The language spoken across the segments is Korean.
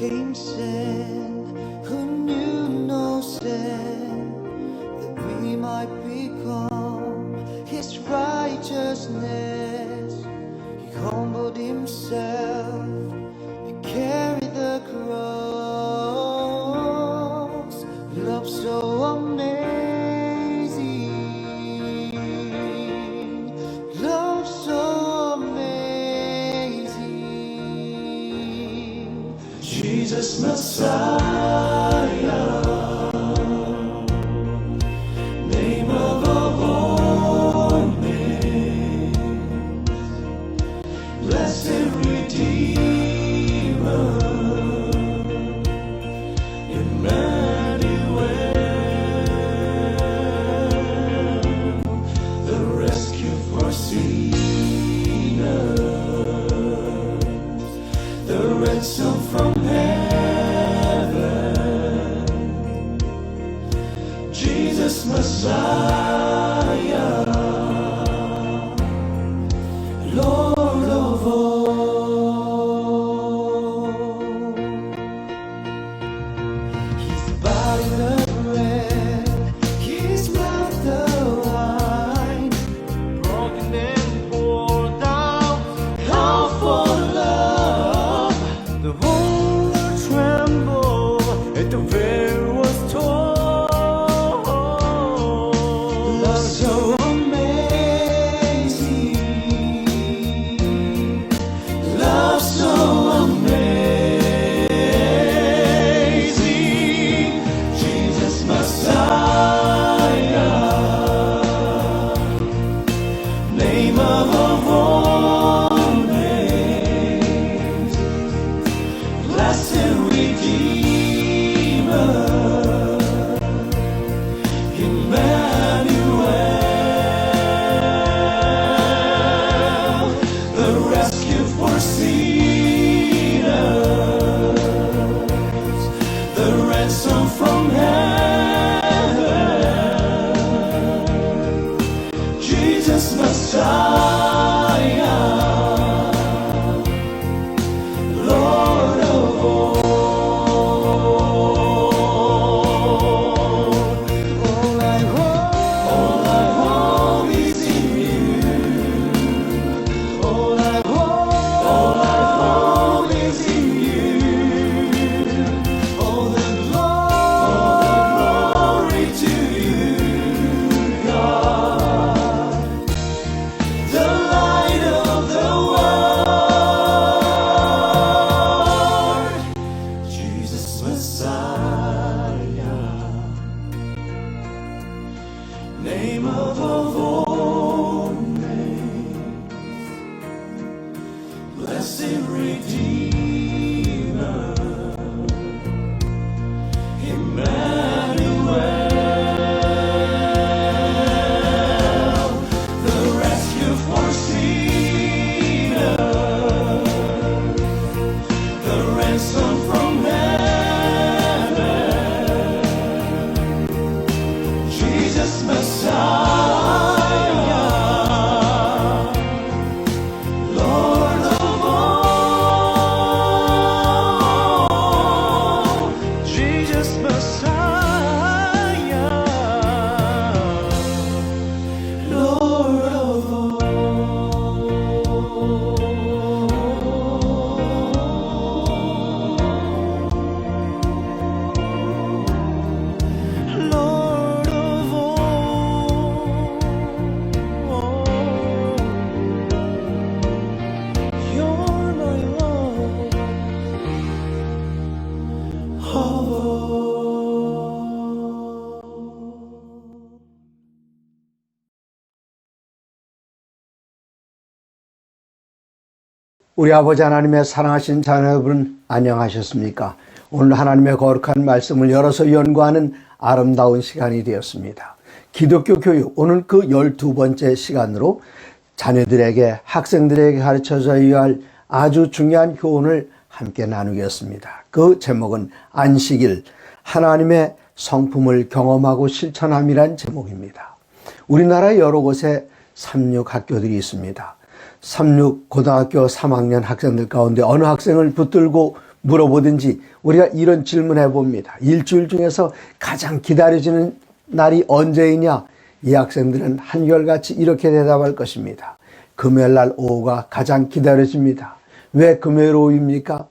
became sin, who knew no sin, that we might become his righteousness. He humbled himself and carried the cross. Love so amazing, love so amazing. Jesus Messiah, name above all names, blessed Redeemer, Emmanuel, the rescue for sinners, the ransom from heaven, Jesus Messiah, Lord of all. His body the bread, his blood the wine, broken and poured out for love. The whole world trembled at the veil was torn. Love so amazing, love so amazing. Jesus Messiah, name above all names, blessed Redeemer, Emmanuel, the rescue for sinners, the ransom from heaven, Jesus Messiah, Lord of all. All I want is in you. All I want is in you. All the glory to you, God, the light of the world, Jesus Messiah, name above all names, blessed Redeemer, Emmanuel, the rescue for sinners, the ransom from heaven, Jesus Messiah, Lord of all, Jesus Messiah, Lord of all, Lord of all. You're my Lord of all. 우리 아버지 하나님의 사랑하신 자녀 여러분, 안녕하셨습니까? 오늘 하나님의 거룩한 말씀을 열어서 연구하는 아름다운 시간이 되었습니다. 기독교 교육, 오늘 그 12번째 시간으로 자녀들에게, 학생들에게 가르쳐줘야 할 아주 중요한 교훈을 함께 나누겠습니다. 그 제목은 안식일, 하나님의 성품을 경험하고 실천함이란 제목입니다. 우리나라 여러 곳에 삼육학교들이 있습니다. 삼육고등학교 3학년 학생들 가운데 어느 학생을 붙들고 물어보든지 우리가 이런 질문해 봅니다. 일주일 중에서 가장 기다려지는 날이 언제이냐? 이 학생들은 한결같이 이렇게 대답할 것입니다. 금요일 날 오후가 가장 기다려집니다. 왜 금요일 오후입니까?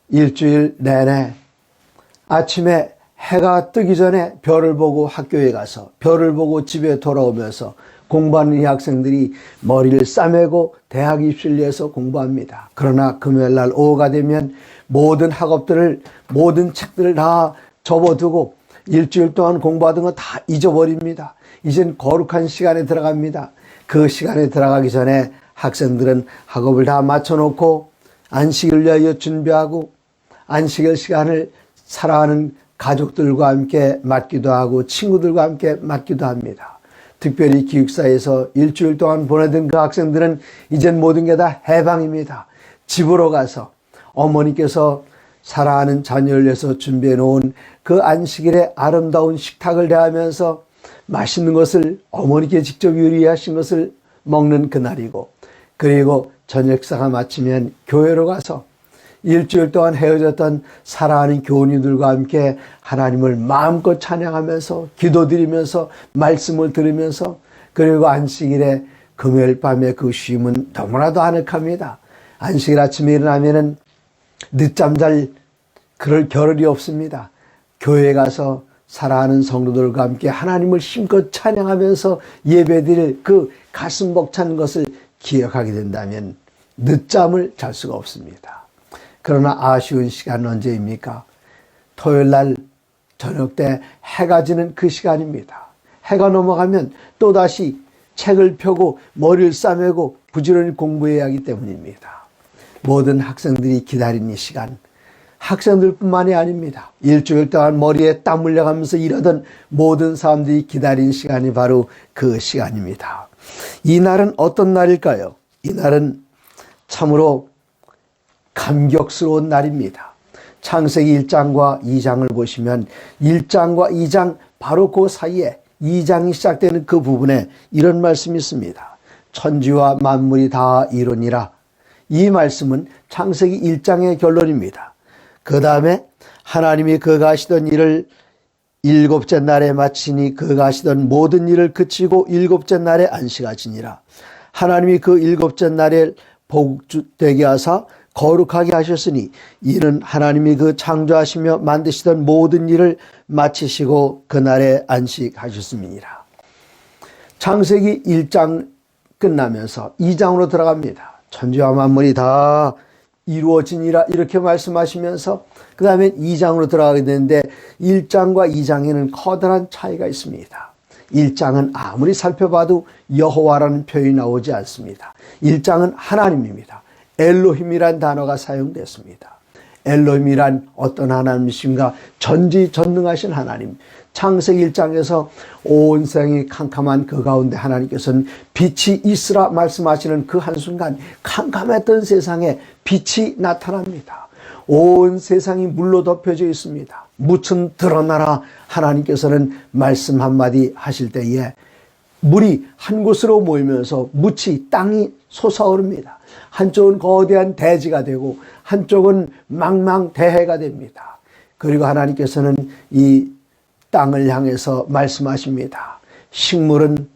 일주일 내내 아침에 해가 뜨기 전에 별을 보고 학교에 가서 별을 보고 집에 돌아오면서 공부하는 이 학생들이 머리를 싸매고 대학 입시를 위해서 공부합니다. 그러나 금요일 날 오후가 되면 모든 학업들을, 모든 책들을 다 접어두고 일주일 동안 공부하던 거 다 잊어버립니다. 이젠 거룩한 시간에 들어갑니다. 그 시간에 들어가기 전에 학생들은 학업을 다 마쳐놓고 안식을 위하여 준비하고 안식일 시간을 사랑하는 가족들과 함께 맞기도 하고 친구들과 함께 맞기도 합니다. 특별히 기숙사에서 일주일 동안 보내던 그 학생들은 이젠 모든 게 다 해방입니다. 집으로 가서 어머니께서 사랑하는 자녀를 위해서 준비해 놓은 그 안식일의 아름다운 식탁을 대하면서 맛있는 것을 어머니께 직접 요리하신 것을 먹는 그날이고, 그리고 저녁사가 마치면 교회로 가서 일주일 동안 헤어졌던 사랑하는 교우님들과 함께 하나님을 마음껏 찬양하면서 기도드리면서 말씀을 들으면서, 그리고 안식일에 금요일 밤에 그 쉼은 너무나도 아늑합니다. 안식일 아침에 일어나면은 늦잠 잘 그럴 겨를이 없습니다. 교회에 가서 사랑하는 성도들과 함께 하나님을 힘껏 찬양하면서 예배드릴 그 가슴 벅찬 것을 기억하게 된다면 늦잠을 잘 수가 없습니다. 그러나 아쉬운 시간은 언제입니까? 토요일 날 저녁 때 해가 지는 그 시간입니다. 해가 넘어가면 또다시 책을 펴고 머리를 싸매고 부지런히 공부해야 하기 때문입니다. 모든 학생들이 기다린 이 시간, 학생들뿐만이 아닙니다. 일주일 동안 머리에 땀 흘려가면서 일하던 모든 사람들이 기다린 시간이 바로 그 시간입니다. 이 날은 어떤 날일까요? 이 날은 참으로 감격스러운 날입니다. 창세기 1장과 2장을 보시면 1장과 2장 바로 그 사이에 2장이 시작되는 그 부분에 이런 말씀이 있습니다. 천지와 만물이 다 이루니라. 이 말씀은 창세기 1장의 결론입니다. 그 다음에 하나님이 그가 하시던 일을 일곱째 날에 마치니 그가 하시던 모든 일을 그치고 일곱째 날에 안식하시니라. 하나님이 그 일곱째 날에 복되게 하사 거룩하게 하셨으니 이는 하나님이 그 창조하시며 만드시던 모든 일을 마치시고 그날에 안식하셨음이니라. 창세기 1장 끝나면서 2장으로 들어갑니다. 천지와 만물이 다 이루어지니라 이렇게 말씀하시면서 그 다음에 2장으로 들어가게 되는데 1장과 2장에는 커다란 차이가 있습니다. 1장은 아무리 살펴봐도 여호와라는 표현이 나오지 않습니다. 1장은 하나님입니다. 엘로힘이란 단어가 사용됐습니다. 엘로힘이란 어떤 하나님이신가? 전지전능하신 하나님. 창세기 1장에서 온 세상이 캄캄한 그 가운데 하나님께서는 빛이 있으라 말씀하시는 그 한순간 캄캄했던 세상에 빛이 나타납니다. 온 세상이 물로 덮여져 있습니다. 묻은 드러나라. 하나님께서는 말씀 한마디 하실 때에 물이 한 곳으로 모이면서 묻이 땅이 솟아오릅니다. 한쪽은 거대한 대지가 되고 한쪽은 망망대해가 됩니다. 그리고 하나님께서는 이 땅을 향해서 말씀하십니다. 식물은,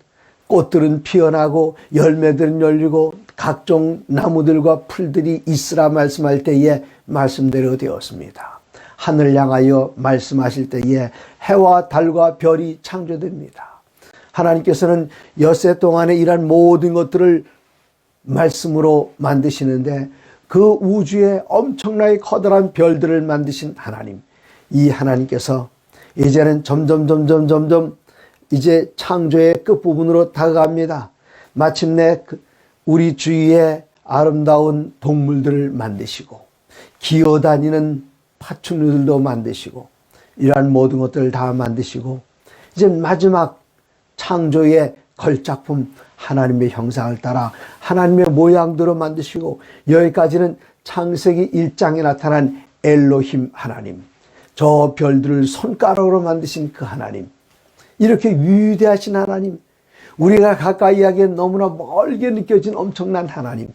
꽃들은 피어나고 열매들은 열리고 각종 나무들과 풀들이 있으라 말씀할 때에 말씀대로 되었습니다. 하늘 향하여 말씀하실 때에 해와 달과 별이 창조됩니다. 하나님께서는 엿새 동안에 이런 모든 것들을 말씀으로 만드시는데 그 우주에 엄청나게 커다란 별들을 만드신 하나님, 이 하나님께서 이제는 점점 이제 창조의 끝부분으로 다가갑니다. 마침내 우리 주위에 아름다운 동물들을 만드시고 기어다니는 파충류들도 만드시고 이러한 모든 것들을 다 만드시고 이제 마지막 창조의 걸작품 하나님의 형상을 따라 하나님의 모양대로 만드시고 여기까지는 창세기 1장에 나타난 엘로힘 하나님, 저 별들을 손가락으로 만드신 그 하나님, 이렇게 위대하신 하나님, 우리가 가까이 하기엔 너무나 멀게 느껴진 엄청난 하나님,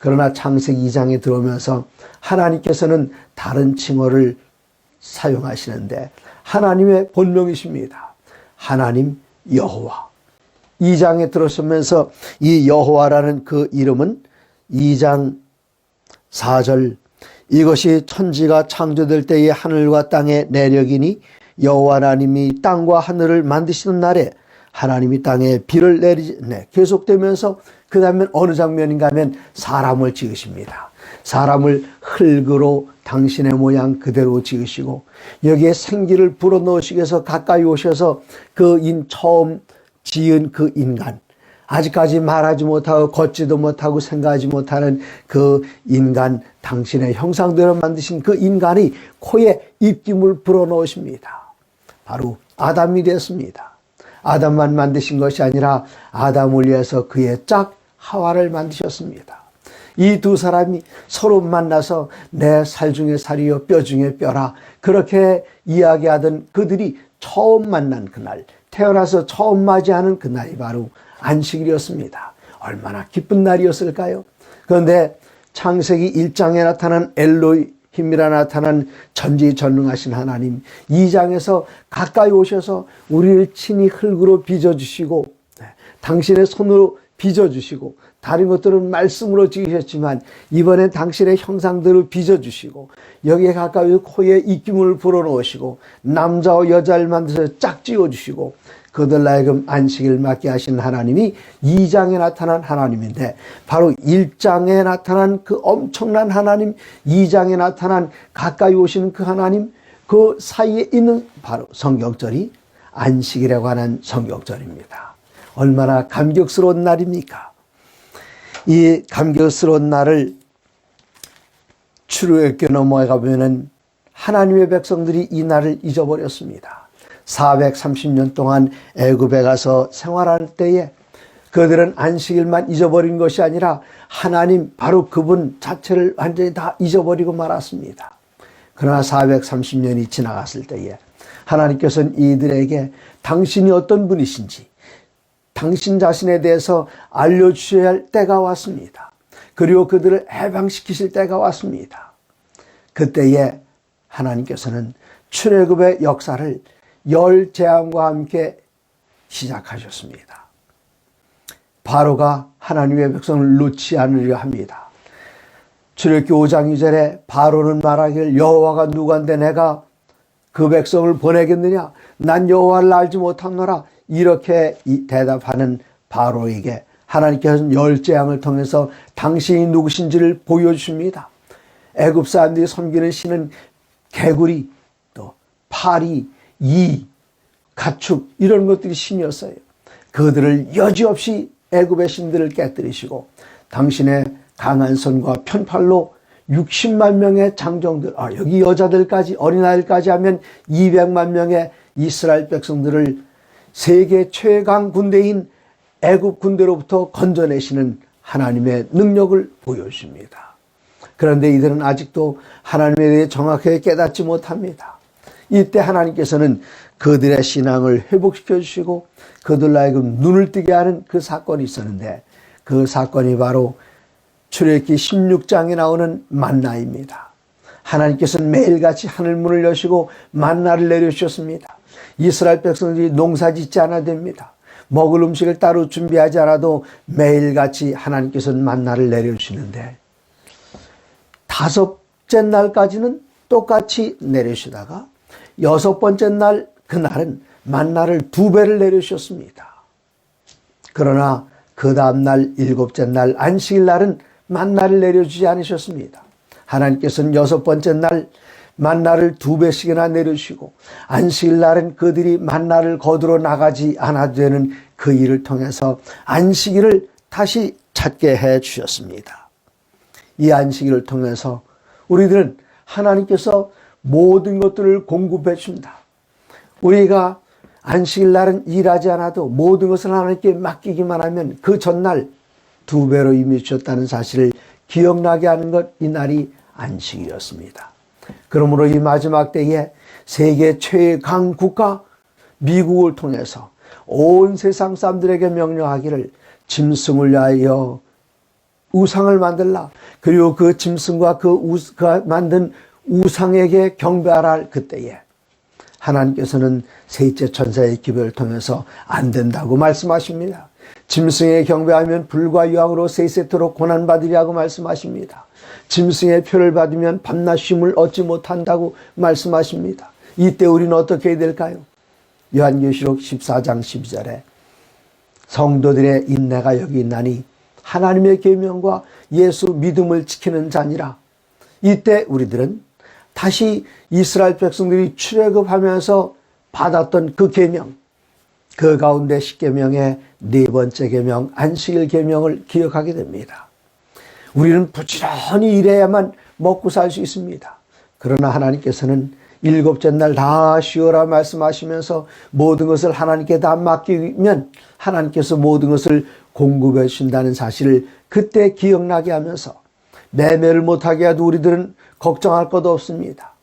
그러나 창세기 2장에 들어오면서 하나님께서는 다른 칭호를 사용하시는데 하나님의 본명이십니다. 하나님 여호와. 2장에 들어서면서 이 여호와라는 그 이름은 2장 4절 이것이 천지가 창조될 때의 하늘과 땅의 내력이니 여호와 하나님이 땅과 하늘을 만드시는 날에 하나님이 땅에 비를 내리네. 계속되면서 그 다음에 어느 장면인가 하면 사람을 지으십니다. 사람을 흙으로 당신의 모양 그대로 지으시고 여기에 생기를 불어넣으시기 위해서 가까이 오셔서 처음 지은 그 인간, 아직까지 말하지 못하고 걷지도 못하고 생각하지 못하는 그 인간, 당신의 형상대로 만드신 그 인간이 코에 입김을 불어넣으십니다. 바로 아담이 됐습니다. 아담만 만드신 것이 아니라 아담을 위해서 그의 짝 하와를 만드셨습니다. 이 두 사람이 서로 만나서 내 살 중에 살이요 뼈 중에 뼈라 그렇게 이야기하던 그들이 처음 만난 그날, 태어나서 처음 맞이하는 그날이 바로 안식일이었습니다. 얼마나 기쁜 날이었을까요? 그런데 창세기 1장에 나타난 엘로힘이라 나타난 전지전능하신 하나님 2장에서 가까이 오셔서 우리를 친히 흙으로 빚어주시고 당신의 손으로 빚어주시고 다른 것들은 말씀으로 지으셨지만 이번엔 당신의 형상대로 빚어주시고 여기에 가까이 코에 입김을 불어넣으시고 남자와 여자를 만드셔서 짝지어주시고 그들 하여금 안식일 맡게 하신 하나님이 2장에 나타난 하나님인데 바로 1장에 나타난 그 엄청난 하나님 2장에 나타난 가까이 오시는 그 하나님 그 사이에 있는 바로 성경절이 안식일에 관한 성경절입니다. 얼마나 감격스러운 날입니까? 이 감격스러운 날을 출애굽기 넘어가 보면은 하나님의 백성들이 이 날을 잊어버렸습니다. 430년 동안 애굽에 가서 생활할 때에 그들은 안식일만 잊어버린 것이 아니라 하나님 바로 그분 자체를 완전히 다 잊어버리고 말았습니다. 그러나 430년이 지나갔을 때에 하나님께서는 이들에게 당신이 어떤 분이신지 당신 자신에 대해서 알려주셔야 할 때가 왔습니다. 그리고 그들을 해방시키실 때가 왔습니다. 그때에 하나님께서는 출애굽의 역사를 10재앙과 함께 시작하셨습니다. 바로가 하나님의 백성을 놓지 않으려 합니다. 출애굽기 5장 2절에 바로는 말하길 여호와가 누구한테 내가 그 백성을 보내겠느냐? 난 여호와를 알지 못하노라. 이렇게 대답하는 바로에게 하나님께서는 10재앙을 통해서 당신이 누구신지를 보여주십니다. 애굽 사람들이 섬기는 신은 개구리, 또 파리, 이, 가축 이런 것들이 신이었어요. 그들을 여지없이 애굽의 신들을 깨뜨리시고 당신의 강한 손과 편팔로 60만 명의 장정들, 여기 여자들까지 어린아이들까지 하면 200만 명의 이스라엘 백성들을 세계 최강 군대인 애굽 군대로부터 건져내시는 하나님의 능력을 보여주십니다. 그런데 이들은 아직도 하나님에 대해 정확하게 깨닫지 못합니다. 이때 하나님께서는 그들의 신앙을 회복시켜 주시고 그들로 하여금 눈을 뜨게 하는 그 사건이 있었는데 그 사건이 바로 출애굽기 16장에 나오는 만나입니다. 하나님께서는 매일같이 하늘문을 여시고 만나를 내려주셨습니다. 이스라엘 백성들이 농사 짓지 않아도 됩니다. 먹을 음식을 따로 준비하지 않아도 매일같이 하나님께서는 만나를 내려주시는데 5째 날까지는 똑같이 내려주시다가 6번째 날 그날은 만나를 2배를 내려주셨습니다. 그러나 그 다음날 7째 날 안식일 날은 만나를 내려주지 않으셨습니다. 하나님께서는 6번째 날 만나를 2배씩이나 내려주시고 안식일 날은 그들이 만나를 거두러 나가지 않아도 되는 그 일을 통해서 안식일을 다시 찾게 해 주셨습니다. 이 안식일을 통해서 우리들은 하나님께서 모든 것들을 공급해 준다. 우리가 안식일 날은 일하지 않아도 모든 것을 하나님께 맡기기만 하면 그 전날 2배로 이미 주셨다는 사실을 기억나게 하는 것, 이 날이 안식일이었습니다. 그러므로 이 마지막 때에 세계 최강 국가 미국을 통해서 온 세상 사람들에게 명령하기를 짐승을 위하여 우상을 만들라. 그리고 그 짐승과 그 만든 우상에게 경배하라 할 그때에 하나님께서는 셋째 천사의 기별을 통해서 안 된다고 말씀하십니다. 짐승에 경배하면 불과 유황으로 세세토록 고난받으리라고 말씀하십니다. 짐승의 표를 받으면 밤낮 쉼을 얻지 못한다고 말씀하십니다. 이때 우리는 어떻게 해야 될까요? 요한계시록 14장 12절에 성도들의 인내가 여기 있나니 하나님의 계명과 예수 믿음을 지키는 자니라. 이때 우리들은 다시 이스라엘 백성들이 출애굽하면서 받았던 그 계명, 그 가운데 10계명의 네 번째 계명 안식일 계명을 기억하게 됩니다. 우리는 부지런히 일해야만 먹고 살 수 있습니다. 그러나 하나님께서는 일곱째 날 다 쉬어라 말씀하시면서 모든 것을 하나님께 다 맡기면 하나님께서 모든 것을 공급해 주신다는 사실을 그때 기억나게 하면서 매매를 못하게 해도 우리들은 걱정할 것도 없습니다.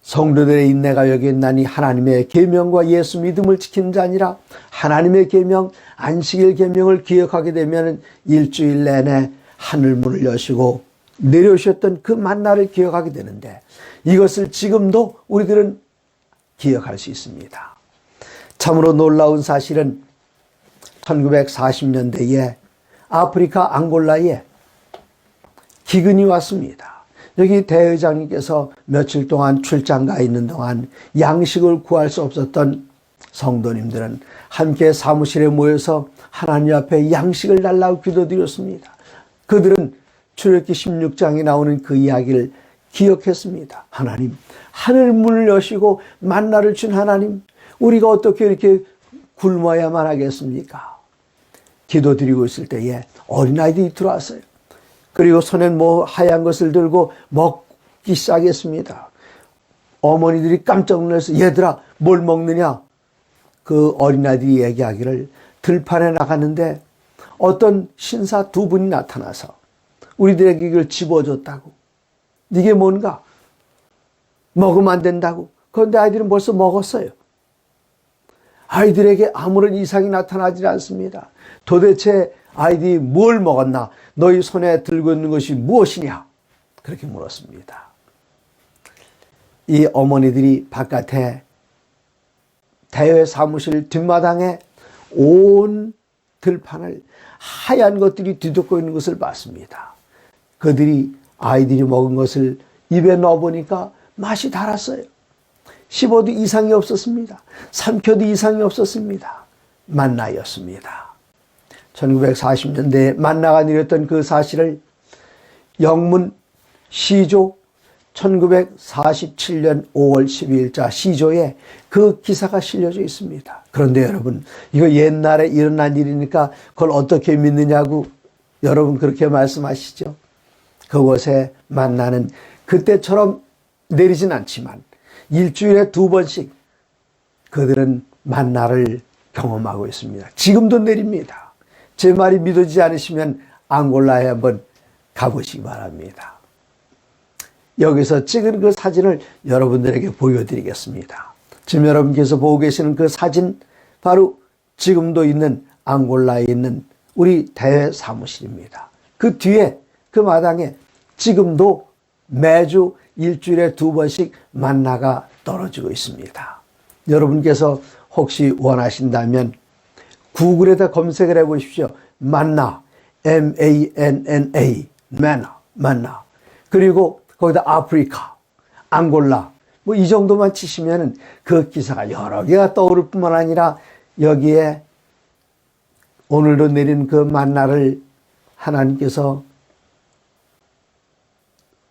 성도들의 인내가 여기 있나니 하나님의 계명과 예수 믿음을 지키는 자 아니라 하나님의 계명 안식일 계명을 기억하게 되면 일주일 내내 하늘문을 여시고 내려오셨던 그 만나를 기억하게 되는데 이것을 지금도 우리들은 기억할 수 있습니다. 참으로 놀라운 사실은 1940년대에 아프리카 앙골라에 기근이 왔습니다. 여기 대회장님께서 며칠 동안 출장 가 있는 동안 양식을 구할 수 없었던 성도님들은 함께 사무실에 모여서 하나님 앞에 양식을 달라고 기도드렸습니다. 그들은 출애굽기 16장에 나오는 그 이야기를 기억했습니다. 하나님, 하늘 문을 여시고 만나를 준 하나님, 우리가 어떻게 이렇게 굶어야만 하겠습니까? 기도드리고 있을 때에 어린아이들이 들어왔어요. 그리고 손에 하얀 것을 들고 먹기 시작했습니다. 어머니들이 깜짝 놀라서 얘들아 뭘 먹느냐? 그 어린아이들이 얘기하기를 들판에 나갔는데 어떤 신사 두 분이 나타나서 우리들에게 이걸 집어줬다고. 이게 뭔가? 먹으면 안 된다고. 그런데 아이들은 벌써 먹었어요. 아이들에게 아무런 이상이 나타나지 않습니다. 도대체 아이들이 뭘 먹었나? 너희 손에 들고 있는 것이 무엇이냐? 그렇게 물었습니다. 이 어머니들이 바깥에 대회 사무실 뒷마당에 온 들판을 하얀 것들이 뒤덮고 있는 것을 봤습니다. 그들이 아이들이 먹은 것을 입에 넣어보니까 맛이 달았어요. 15도 이상이 없었습니다. 삼켜도 이상이 없었습니다. 만나였습니다. 1940년대에 만나가 내렸던 그 사실을 영문 시조 1947년 5월 12일자 시조에 그 기사가 실려져 있습니다. 그런데 여러분, 이거 옛날에 일어난 일이니까 그걸 어떻게 믿느냐고 여러분 그렇게 말씀하시죠. 그곳에 만나는 그때처럼 내리진 않지만 일주일에 2번씩 그들은 만나를 경험하고 있습니다. 지금도 내립니다. 제 말이 믿어지지 않으시면 앙골라에 한번 가보시기 바랍니다. 여기서 찍은 그 사진을 여러분들에게 보여드리겠습니다. 지금 여러분께서 보고 계시는 그 사진 바로 지금도 있는 앙골라에 있는 우리 대회 사무실입니다. 그 뒤에 그 마당에 지금도 매주 일주일에 2번씩 만나가 떨어지고 있습니다. 여러분께서 혹시 원하신다면 구글에다 검색을 해보십시오. 만나, M-A-N-N-A, 만나. 그리고 거기다 아프리카, 앙골라, 이 정도만 치시면 그 기사가 여러 개가 떠오를 뿐만 아니라 여기에 오늘도 내린 그 만나를 하나님께서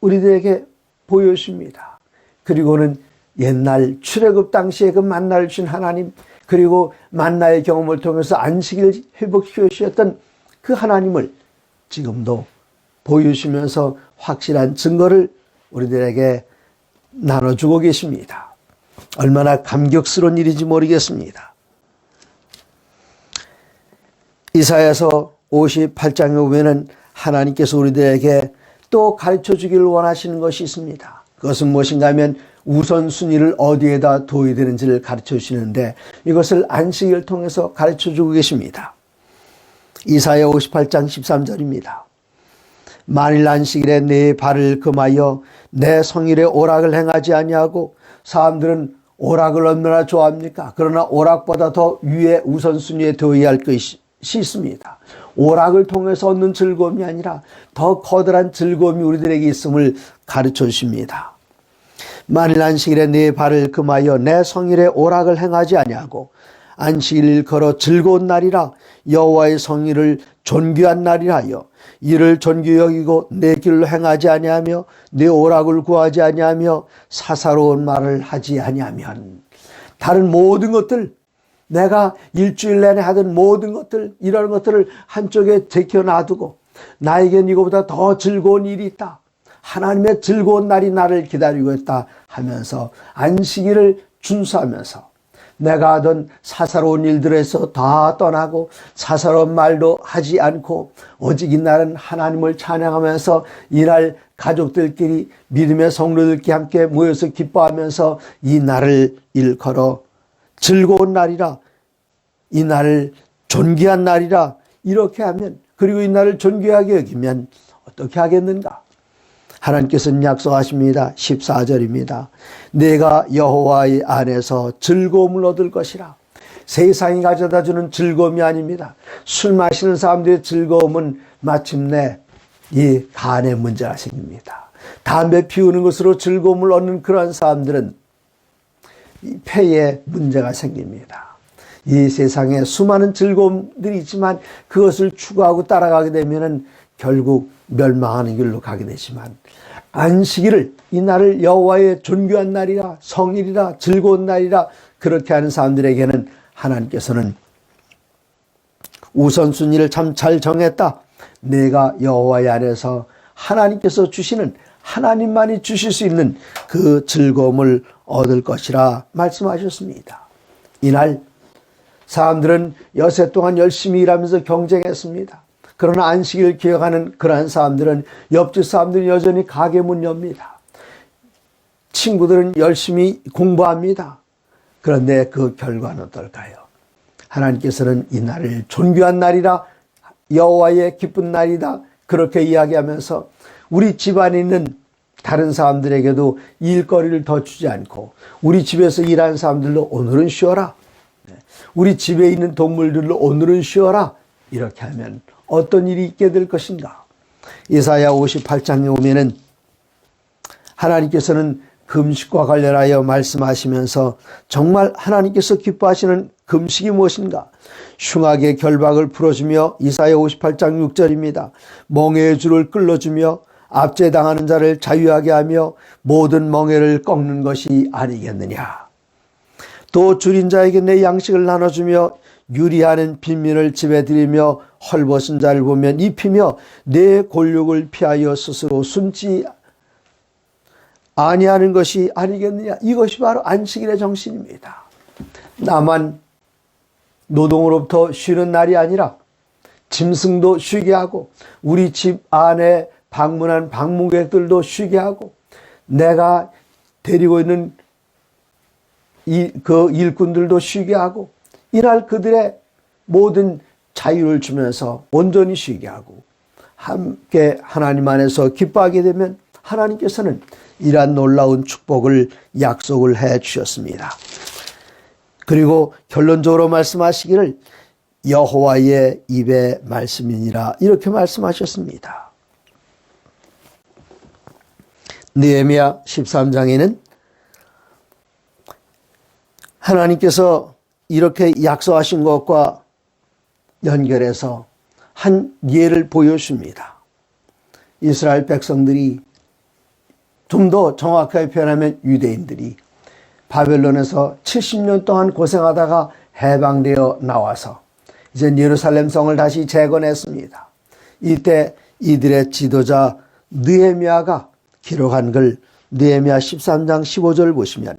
우리들에게 보여줍니다. 그리고는 옛날 출애굽 당시에 그 만나를 주신 하나님, 그리고 만나의 경험을 통해서 안식일 회복시켜 주셨던 그 하나님을 지금도 보여주시면서 확실한 증거를 우리들에게 나눠주고 계십니다. 얼마나 감격스러운 일인지 모르겠습니다. 이사야서 58장에 보면은 하나님께서 우리들에게 또 가르쳐 주기를 원하시는 것이 있습니다. 그것은 무엇인가 하면 우선순위를 어디에다 둬야 되는지를 가르쳐 주시는데 이것을 안식일을 통해서 가르쳐 주고 계십니다. 이사야 58장 13절입니다. 만일 안식일에 내 발을 금하여 내 성일에 오락을 행하지 아니하고, 사람들은 오락을 얼마나 좋아합니까? 그러나 오락보다 더 위에 우선순위에 두어야 할 것이 있습니다. 오락을 통해서 얻는 즐거움이 아니라 더 커다란 즐거움이 우리들에게 있음을 가르쳐 주십니다. 만일 안식일에 내 발을 금하여 내 성일에 오락을 행하지 아니하고, 안식일을 걸어 즐거운 날이라 여호와의 성일을 존귀한 날이라 하여 이를 존귀 여기고 내 길로 행하지 아니하며 내 오락을 구하지 아니하며 사사로운 말을 하지 아니하면, 다른 모든 것들, 내가 일주일 내내 하던 모든 것들, 이런 것들을 한쪽에 제껴 놔두고 나에겐 이거보다 더 즐거운 일이 있다, 하나님의 즐거운 날이 나를 기다리고 있다 하면서 안식일을 준수하면서 내가 하던 사사로운 일들에서 다 떠나고 사사로운 말도 하지 않고 오직 이날은 하나님을 찬양하면서 이날 가족들끼리 믿음의 성도들끼리 함께 모여서 기뻐하면서 이 날을 일컬어 즐거운 날이라, 이 날을 존귀한 날이라 이렇게 하면, 그리고 이 날을 존귀하게 여기면 어떻게 하겠는가? 하나님께서는 약속하십니다. 14절입니다. 내가 여호와의 안에서 즐거움을 얻을 것이라. 세상이 가져다주는 즐거움이 아닙니다. 술 마시는 사람들의 즐거움은 마침내 이 간에 문제가 생깁니다. 담배 피우는 것으로 즐거움을 얻는 그러한 사람들은 이 폐에 문제가 생깁니다. 이 세상에 수많은 즐거움들이 있지만 그것을 추구하고 따라가게 되면 결국 멸망하는 길로 가게 되지만, 안식일을, 이 날을 여호와의 존귀한 날이라, 성일이라, 즐거운 날이라 그렇게 하는 사람들에게는 하나님께서는 우선순위를 참 잘 정했다. 내가 여호와의 안에서 하나님께서 주시는, 하나님만이 주실 수 있는 그 즐거움을 얻을 것이라 말씀하셨습니다. 이날 사람들은 여세 동안 열심히 일하면서 경쟁했습니다. 그러나 안식일을 기억하는 그러한 사람들은 옆집 사람들은 여전히 가게 문 엽니다. 친구들은 열심히 공부합니다. 그런데 그 결과는 어떨까요? 하나님께서는 이 날을 존귀한 날이라, 여호와의 기쁜 날이다 그렇게 이야기하면서 우리 집안에 있는 다른 사람들에게도 일거리를 더 주지 않고, 우리 집에서 일하는 사람들도 오늘은 쉬어라, 우리 집에 있는 동물들도 오늘은 쉬어라, 이렇게 하면 어떤 일이 있게 될 것인가? 이사야 58장에 오면은 하나님께서는 금식과 관련하여 말씀하시면서 정말 하나님께서 기뻐하시는 금식이 무엇인가? 흉악의 결박을 풀어주며, 이사야 58장 6절입니다. 멍에의 줄을 끌어주며 압제당하는 자를 자유하게 하며 모든 멍에를 꺾는 것이 아니겠느냐? 또 줄인 자에게 내 양식을 나눠주며 유리하는 빈민을 집에 들이며 헐벗은 자를 보면 입히며 내 골육을 피하여 스스로 숨지 아니하는 것이 아니겠느냐. 이것이 바로 안식일의 정신입니다. 나만 노동으로부터 쉬는 날이 아니라 짐승도 쉬게 하고, 우리 집 안에 방문한 방문객들도 쉬게 하고, 내가 데리고 있는 그 일꾼들도 쉬게 하고, 이날 그들의 모든 자유를 주면서 온전히 쉬게 하고 함께 하나님 안에서 기뻐하게 되면 하나님께서는 이러한 놀라운 축복을 약속을 해 주셨습니다. 그리고 결론적으로 말씀하시기를 여호와의 입의 말씀이니라 이렇게 말씀하셨습니다. 느헤미야 13장에는 하나님께서 이렇게 약속하신 것과 연결해서 한 예를 보여줍니다. 이스라엘 백성들이, 좀 더 정확하게 표현하면 유대인들이 바벨론에서 70년 동안 고생하다가 해방되어 나와서 이제 예루살렘 성을 다시 재건했습니다. 이때 이들의 지도자 느헤미야가 기록한 글, 느헤미야 13장 15절 보시면,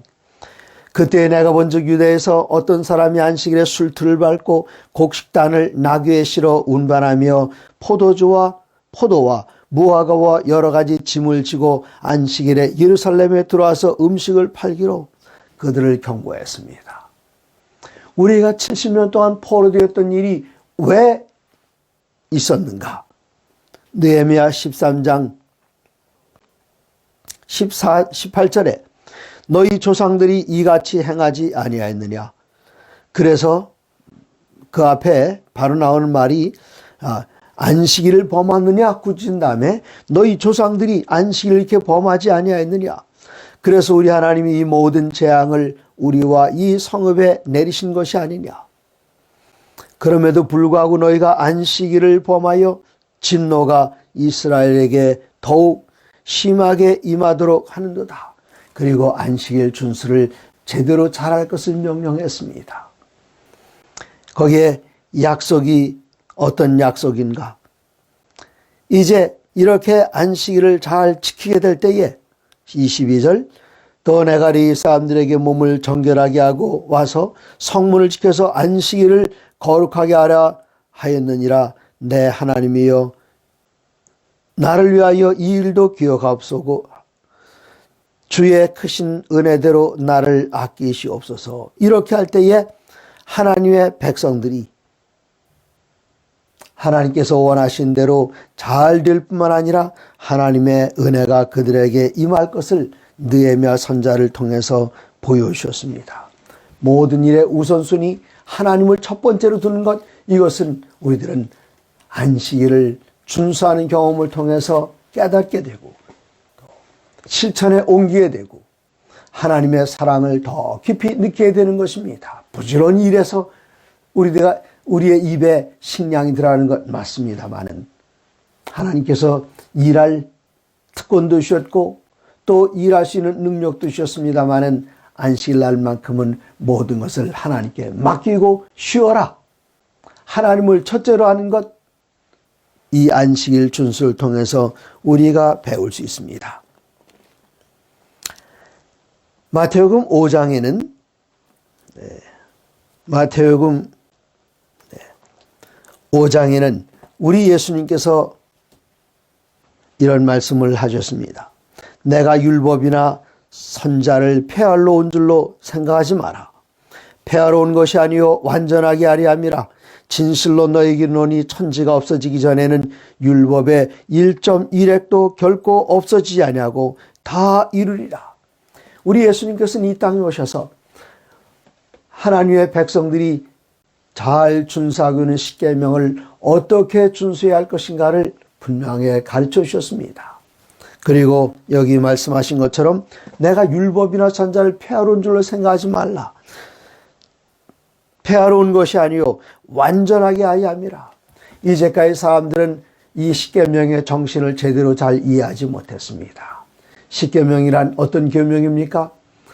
그때 내가 본즉 유대에서 어떤 사람이 안식일에 술틀을 밟고 곡식단을 나귀에 실어 운반하며 포도주와 포도와 무화과와 여러 가지 짐을 지고 안식일에 예루살렘에 들어와서 음식을 팔기로 그들을 경고했습니다. 우리가 70년 동안 포로되었던 일이 왜 있었는가? 느헤미야 13장 18절에 너희 조상들이 이같이 행하지 아니하였느냐. 그래서 그 앞에 바로 나오는 말이 안식일을 범하느냐 굳은 다음에 너희 조상들이 안식일을 이렇게 범하지 아니하였느냐. 그래서 우리 하나님이 이 모든 재앙을 우리와 이 성읍에 내리신 것이 아니냐. 그럼에도 불구하고 너희가 안식일을 범하여 진노가 이스라엘에게 더욱 심하게 임하도록 하는도다. 그리고 안식일 준수를 제대로 잘할 것을 명령했습니다. 거기에 약속이 어떤 약속인가? 이제 이렇게 안식일을 잘 지키게 될 때에 22절 또 내가 이 사람들에게 몸을 정결하게 하고 와서 성문을 지켜서 안식일을 거룩하게 하라 하였느니라. 내 하나님이여 나를 위하여 이 일도 기억하옵소서. 주의 크신 은혜대로 나를 아끼시옵소서. 이렇게 할 때에 하나님의 백성들이 하나님께서 원하신 대로 잘 될 뿐만 아니라 하나님의 은혜가 그들에게 임할 것을 느헤미야 선지자를 통해서 보여주셨습니다. 모든 일의 우선순위 하나님을 첫 번째로 두는 것, 이것은 우리들은 안식일을 준수하는 경험을 통해서 깨닫게 되고 실천에 옮기게 되고 하나님의 사랑을 더 깊이 느끼게 되는 것입니다. 부지런히 일해서 우리의 입에 식량이 들어가는 것 맞습니다만은 하나님께서 일할 특권도 주셨고 또 일할 수 있는 능력도 주셨습니다만은 안식일 날만큼은 모든 것을 하나님께 맡기고 쉬어라. 하나님을 첫째로 하는 것, 이 안식일 준수를 통해서 우리가 배울 수 있습니다. 마태복음 5장에는 마태복음 5장에는 우리 예수님께서 이런 말씀을 하셨습니다. 내가 율법이나 선자를 폐하러 온 줄로 생각하지 마라. 폐하러 온 것이 아니요 완전하게 하려 함이라. 진실로 너에게 이르노니 천지가 없어지기 전에는 율법의 1.1획도 결코 없어지지 아니하고 다 이루리라. 우리 예수님께서는 이 땅에 오셔서 하나님의 백성들이 잘 준수하고 있는 십계명을 어떻게 준수해야 할 것인가를 분명히 가르쳐 주셨습니다. 그리고 여기 말씀하신 것처럼 내가 율법이나 선자를 폐하러 온 줄로 생각하지 말라. 폐하러 온 것이 아니요 완전하게 하려 함이라. 이제까지 사람들은 이 십계명의 정신을 제대로 잘 이해하지 못했습니다. 십계명이란 어떤 계명입니까?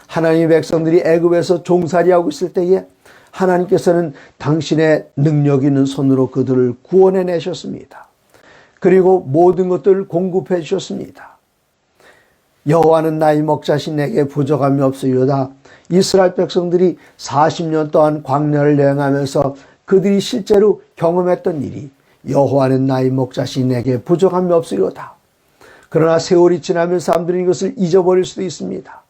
하나님의 백성들이 애굽에서 종살이하고 있을 때에 하나님께서는 당신의 능력 있는 손으로 그들을 구원해 내셨습니다. 그리고 모든 것들을 공급해 주셨습니다. 여호와는 나의 목자신 내게 부족함이 없으리로다. 이스라엘 백성들이 40년 동안 광야를 여행하면서 그들이 실제로 경험했던 일이 여호와는 나의 목자신 내게 부족함이 없으리로다. 그러나 세월이 지나면 사람들은 이것을 잊어버릴 수도 있습니다.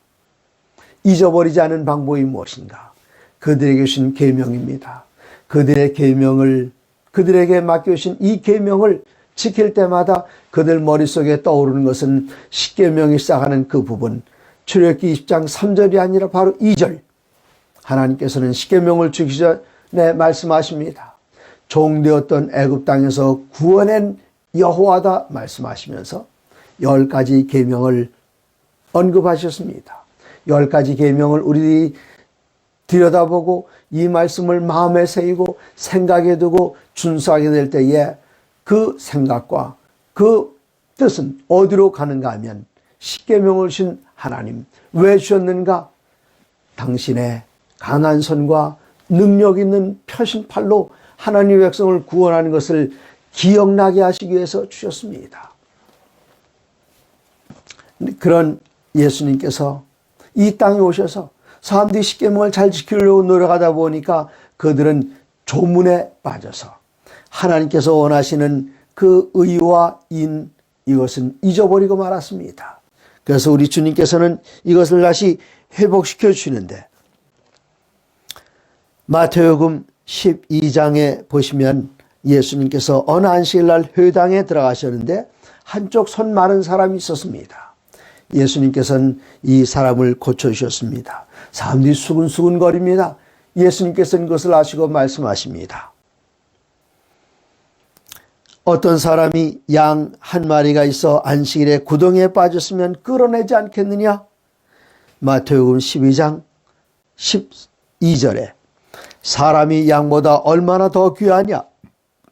잊어버리지 않은 방법이 무엇인가? 그들에게 주신 계명입니다. 그들의 계명을 그들에게 맡겨주신 이 계명을 지킬 때마다 그들 머릿속에 떠오르는 것은 십계명이 시작하는 그 부분, 출애굽기 20장 3절이 아니라 바로 2절. 하나님께서는 십계명을 주기 전에 말씀하십니다. 종되었던 애굽 땅에서 구원한 여호와다 말씀하시면서 10가지 계명을 언급하셨습니다. 10가지 계명을 우리들이 들여다보고 이 말씀을 마음에 새기고 생각에 두고 준수하게 될 때에 그 생각과 그 뜻은 어디로 가는가 하면 십계명을 주신 하나님 왜 주셨는가? 당신의 강한 손과 능력 있는 펴신 팔로 하나님의 백성을 구원하는 것을 기억나게 하시기 위해서 주셨습니다. 그런 예수님께서 이 땅에 오셔서 사람들이 십계명을 잘 지키려고 노력하다 보니까 그들은 조문에 빠져서 하나님께서 원하시는 그 의와 인, 이것은 잊어버리고 말았습니다. 그래서 우리 주님께서는 이것을 다시 회복시켜 주시는데 마태복음 12장에 보시면 예수님께서 어느 안식일 날 회당에 들어가셨는데 한쪽 손 마른 사람이 있었습니다. 예수님께서는 이 사람을 고쳐주셨습니다. 사람들이 수근수근거립니다. 예수님께서는 그것을 아시고 말씀하십니다. 어떤 사람이 양 한 마리가 있어 안식일에 구덩이에 빠졌으면 끌어내지 않겠느냐? 마태복음 12장 12절에 사람이 양보다 얼마나 더 귀하냐?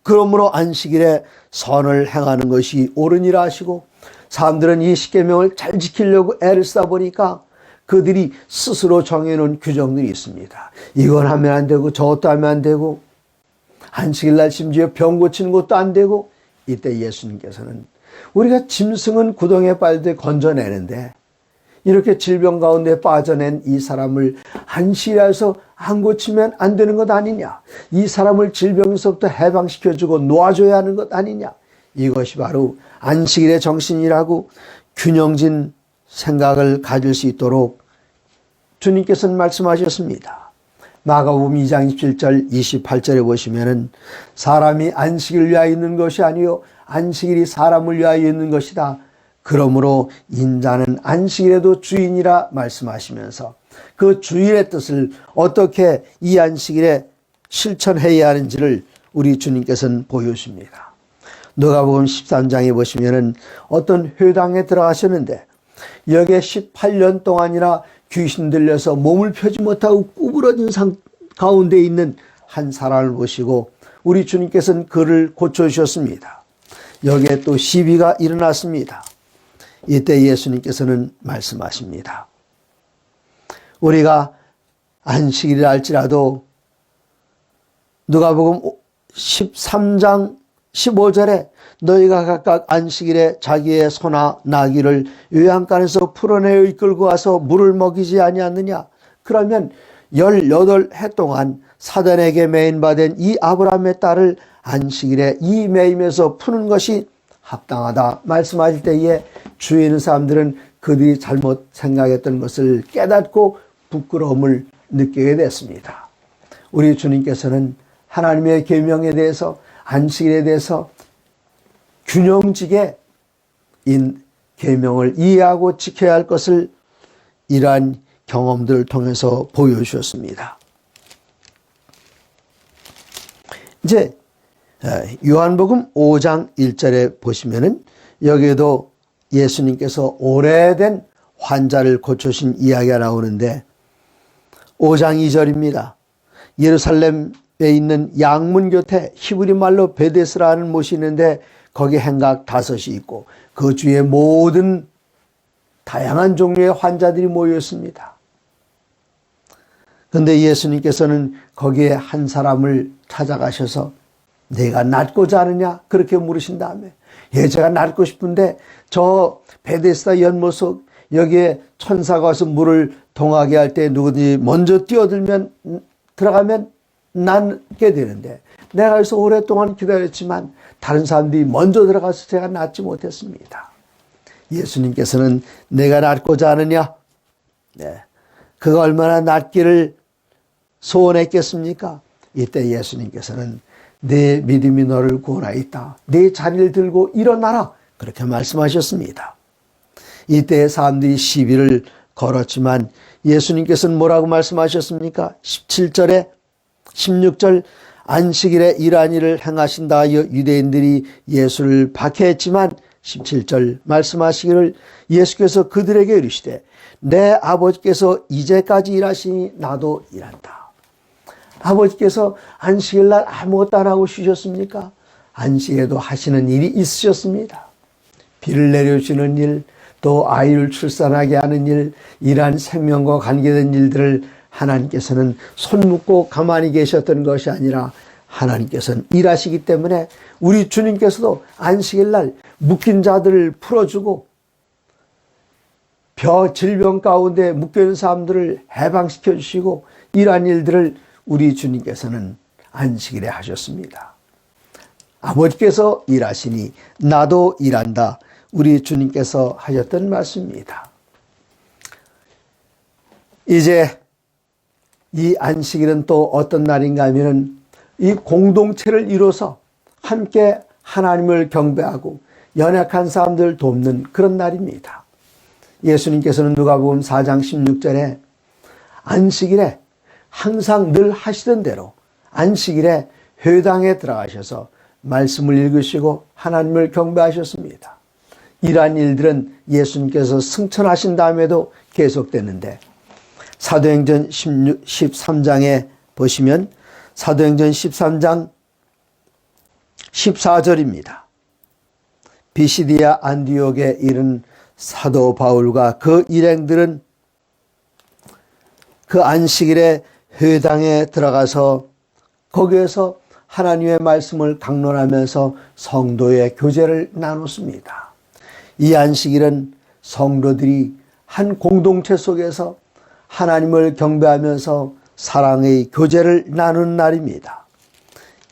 그러므로 안식일에 선을 행하는 것이 옳으니라 하시고, 사람들은 이 십계명을 잘 지키려고 애를 쓰다 보니까 그들이 스스로 정해놓은 규정들이 있습니다. 이건 하면 안 되고 저것도 하면 안 되고, 안식일 날 심지어 병 고치는 것도 안 되고. 이때 예수님께서는 우리가 짐승은 구덩이에 빠질 때 건져내는데 이렇게 질병 가운데 빠져낸 이 사람을 안식일에서 안 고치면 안 되는 것 아니냐? 이 사람을 질병에서부터 해방시켜주고 놓아줘야 하는 것 아니냐? 이것이 바로 안식일의 정신이라고 균형진 생각을 가질 수 있도록 주님께서는 말씀하셨습니다. 마가복음 2장 27절 28절에 보시면은 사람이 안식일을 위하여 있는 것이 아니요 안식일이 사람을 위하여 있는 것이다. 그러므로 인자는 안식일에도 주인이라 말씀하시면서 그 주일의 뜻을 어떻게 이 안식일에 실천해야 하는지를 우리 주님께서는 보여주십니다. 누가복음 13장에 보시면은 어떤 회당에 들어가셨는데 여기에 18년 동안이나 귀신 들려서 몸을 펴지 못하고 구부러진 상 가운데 있는 한 사람을 보시고 우리 주님께서는 그를 고쳐주셨습니다. 여기에 또 시비가 일어났습니다. 이때 예수님께서는 말씀하십니다. 우리가 안식일이라 할지라도 누가복음 13장 15절에 너희가 각각 안식일에 자기의 소나 나귀를 요양간에서 풀어내어 이끌고 와서 물을 먹이지 아니하느냐? 그러면 18해 동안 사단에게 매인받은 이 아브라함의 딸을 안식일에 이 매임에서 푸는 것이 합당하다 말씀하실 때에 주위에 있는 사람들은 그들이 잘못 생각했던 것을 깨닫고 부끄러움을 느끼게 됐습니다. 우리 주님께서는 하나님의 계명에 대해서 안식일에 대해서 균형지게 계명을 이해하고 지켜야 할 것을 이러한 경험들을 통해서 보여주셨습니다. 이제 요한복음 5장 1절에 보시면은 여기에도 예수님께서 오래된 환자를 고쳐신 이야기가 나오는데 5장 2절입니다. 예루살렘에 있는 양문 곁에 히브리 말로 베데스라는 못이 있는데 거기 행각 5이 있고 그 주위에 모든 다양한 종류의 환자들이 모여 있습니다. 그런데 예수님께서는 거기에 한 사람을 찾아가셔서 내가 낫고자 하느냐? 그렇게 물으신 다음에 예, 제가 낫고 싶은데 저 베데스다 연못 여기에 천사가 와서 물을 동하게 할 때 누구든지 먼저 들어가면 낫게 되는데 내가 여기서 오랫동안 기다렸지만 다른 사람들이 먼저 들어가서 제가 낫지 못했습니다. 예수님께서는 내가 낫고자 하느냐? 네. 그가 얼마나 낫기를 소원했겠습니까? 이때 예수님께서는 내 믿음이 너를 구원하였다. 내 자리를 들고 일어나라. 그렇게 말씀하셨습니다. 이때 사람들이 시비를 걸었지만 예수님께서는 뭐라고 말씀하셨습니까? 17절에 16절 안식일에 이러한 일을 행하신다 하여 유대인들이 예수를 박해했지만 17절 말씀하시기를 예수께서 그들에게 이르시되 내 아버지께서 이제까지 일하시니 나도 일한다. 아버지께서 안식일날 아무것도 안 하고 쉬셨습니까? 안식에도 하시는 일이 있으셨습니다. 비를 내려주는 일, 또 아이를 출산하게 하는 일, 이러한 생명과 관계된 일들을 하나님께서는 손 묶고 가만히 계셨던 것이 아니라 하나님께서는 일하시기 때문에 우리 주님께서도 안식일날 묶인 자들을 풀어주고 질병 가운데 묶여있는 사람들을 해방시켜 주시고 이러한 일들을 우리 주님께서는 안식일에 하셨습니다. 아버지께서 일하시니 나도 일한다. 우리 주님께서 하셨던 말씀입니다. 이제 이 안식일은 또 어떤 날인가 하면은 이 공동체를 이뤄서 함께 하나님을 경배하고 연약한 사람들 돕는 그런 날입니다. 예수님께서는 누가복음 4장 16절에 안식일에 항상 늘 하시던 대로 안식일에 회당에 들어가셔서 말씀을 읽으시고 하나님을 경배하셨습니다. 이러한 일들은 예수님께서 승천하신 다음에도 계속되는데 사도행전 13장에 보시면 사도행전 13장 14절입니다. 비시디아 안디옥에 이른 사도 바울과 그 일행들은 그 안식일에 회당에 들어가서 거기에서 하나님의 말씀을 강론하면서 성도의 교제를 나눴습니다. 이 안식일은 성도들이 한 공동체 속에서 하나님을 경배하면서 사랑의 교제를 나누는 날입니다.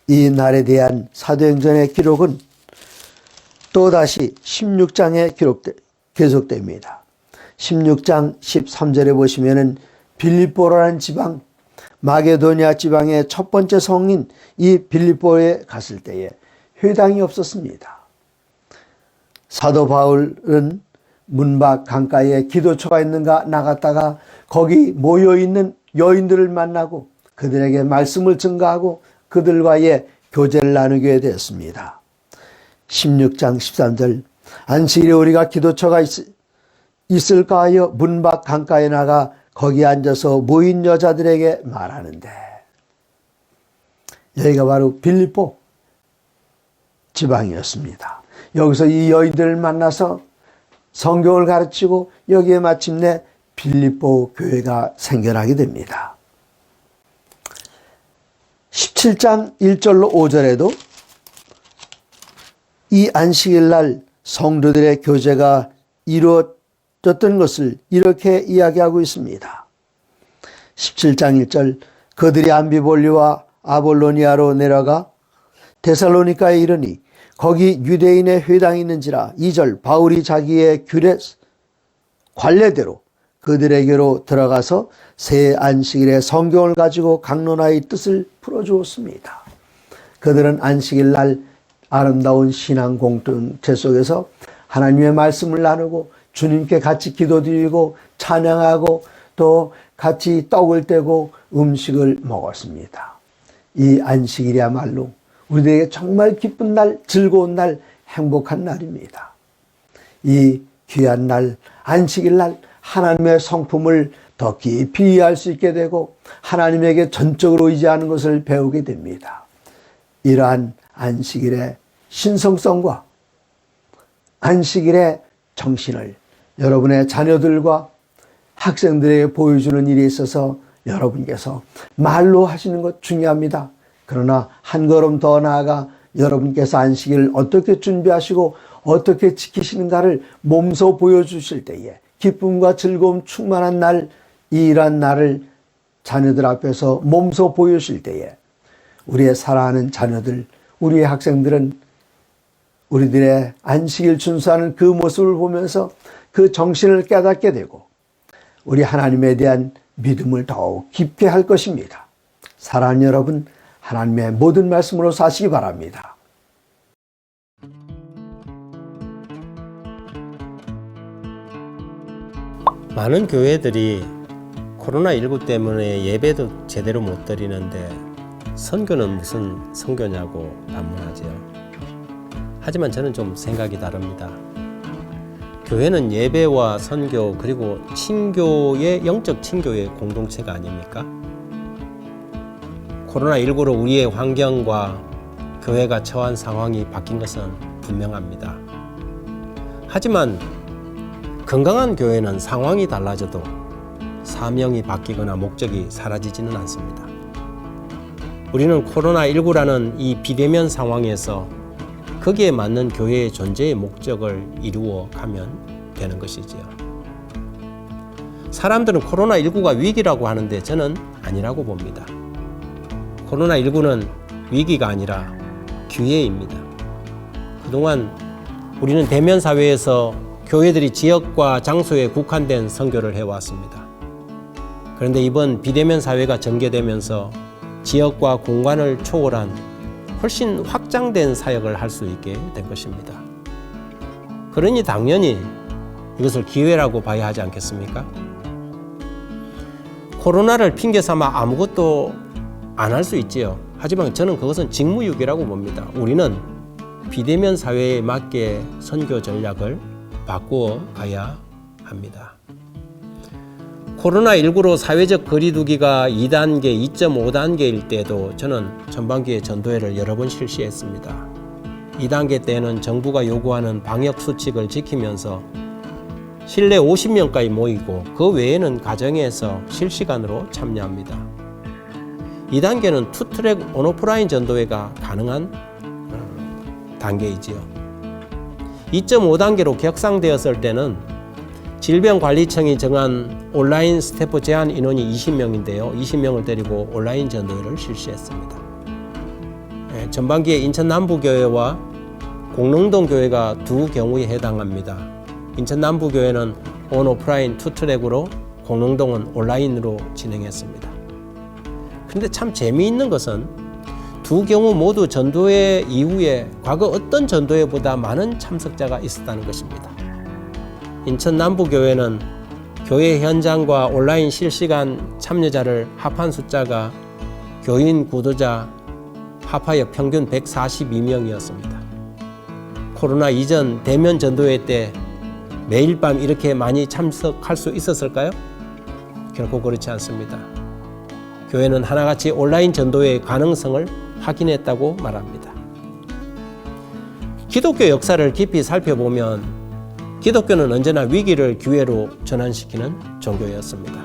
이 날에 대한 사도행전의 기록은 또다시 16장에 계속됩니다. 16장 13절에 보시면은 빌립보라는 지방, 마게도니아 지방의 첫 번째 성인 이 빌립보에 갔을 때에 회당이 없었습니다. 사도 바울은 문밖 강가에 기도처가 있는가 나갔다가 거기 모여있는 여인들을 만나고 그들에게 말씀을 증거하고 그들과의 교제를 나누게 되었습니다. 16장 13절 안식일에 우리가 기도처가 있을까 하여 문밖 강가에 나가 거기 앉아서 모인 여자들에게 말하는데 여기가 바로 빌립보 지방이었습니다. 여기서 이 여인들을 만나서 성경을 가르치고 여기에 마침내 빌립보 교회가 생겨나게 됩니다. 17장 1절로 5절에도 이 안식일 날 성도들의 교제가 이루어졌던 것을 이렇게 이야기하고 있습니다. 17장 1절 그들이 암비볼리와 아볼로니아로 내려가 데살로니가에 이르니 거기 유대인의 회당이 있는지라 2절 바울이 자기의 관례대로 그들에게로 들어가서 새 안식일에 성경을 가지고 강론하의 뜻을 풀어주었습니다. 그들은 안식일 날 아름다운 신앙 공동체 속에서 하나님의 말씀을 나누고 주님께 같이 기도드리고 찬양하고 또 같이 떡을 떼고 음식을 먹었습니다. 이 안식일이야말로 우리에게 정말 기쁜 날, 즐거운 날, 행복한 날입니다. 이 귀한 날, 안식일 날 하나님의 성품을 더 깊이 이해할 수 있게 되고 하나님에게 전적으로 의지하는 것을 배우게 됩니다. 이러한 안식일의 신성성과 안식일의 정신을 여러분의 자녀들과 학생들에게 보여주는 일이 있어서 여러분께서 말로 하시는 것 중요합니다. 그러나 한 걸음 더 나아가 여러분께서 안식일을 어떻게 준비하시고 어떻게 지키시는가를 몸소 보여주실 때에 기쁨과 즐거움 충만한 날, 이러한 날을 자녀들 앞에서 몸소 보여주실 때에 우리의 사랑하는 자녀들, 우리의 학생들은 우리들의 안식일 준수하는 그 모습을 보면서 그 정신을 깨닫게 되고 우리 하나님에 대한 믿음을 더욱 깊게 할 것입니다. 사랑하는 여러분, 하나님의 모든 말씀으로 사시기 바랍니다. 많은 교회들이 코로나19 때문에 예배도 제대로 못 드리는데 선교는 무슨 선교냐고 반문하지요. 하지만 저는 좀 생각이 다릅니다. 교회는 예배와 선교 그리고 친교의 영적 친교의 공동체가 아닙니까? 코로나19로 우리의 환경과 교회가 처한 상황이 바뀐 것은 분명합니다. 하지만 건강한 교회는 상황이 달라져도 사명이 바뀌거나 목적이 사라지지는 않습니다. 우리는 코로나19라는 이 비대면 상황에서 거기에 맞는 교회의 존재의 목적을 이루어 가면 되는 것이지요. 사람들은 코로나19가 위기라고 하는데 저는 아니라고 봅니다. 코로나19는 위기가 아니라 기회입니다. 그동안 우리는 대면 사회에서 교회들이 지역과 장소에 국한된 선교를 해왔습니다. 그런데 이번 비대면 사회가 전개되면서 지역과 공간을 초월한 훨씬 확장된 사역을 할 수 있게 된 것입니다. 그러니 당연히 이것을 기회라고 봐야 하지 않겠습니까? 코로나를 핑계 삼아 아무것도 안 할 수 있지요. 하지만 저는 그것은 직무유기라고 봅니다. 우리는 비대면 사회에 맞게 선교 전략을 바꾸어 가야 합니다. 코로나19로 사회적 거리두기가 2단계, 2.5단계일 때도 저는 전반기에 전도회를 여러 번 실시했습니다. 2단계 때는 정부가 요구하는 방역 수칙을 지키면서 실내 50명까지 모이고 그 외에는 가정에서 실시간으로 참여합니다. 2단계는 투트랙 온오프라인 전도회가 가능한 단계이지요. 2.5단계로 격상되었을 때는 질병관리청이 정한 온라인 스태프 제한 인원이 20명인데요. 20명을 데리고 온라인 전도회를 실시했습니다. 전반기에 인천 남부교회와 공릉동 교회가 두 경우에 해당합니다. 인천 남부교회는 온오프라인 투트랙으로, 공릉동은 온라인으로 진행했습니다. 그런데 참 재미있는 것은 두 경우 모두 전도회 이후에 과거 어떤 전도회보다 많은 참석자가 있었다는 것입니다. 인천 남부교회는 교회 현장과 온라인 실시간 참여자를 합한 숫자가 교인 구도자 합하여 평균 142명이었습니다. 코로나 이전 대면 전도회 때 매일 밤 이렇게 많이 참석할 수 있었을까요? 결코 그렇지 않습니다. 교회는 하나같이 온라인 전도회의 가능성을 확인했다고 말합니다. 기독교 역사를 깊이 살펴보면 기독교는 언제나 위기를 기회로 전환시키는 종교였습니다.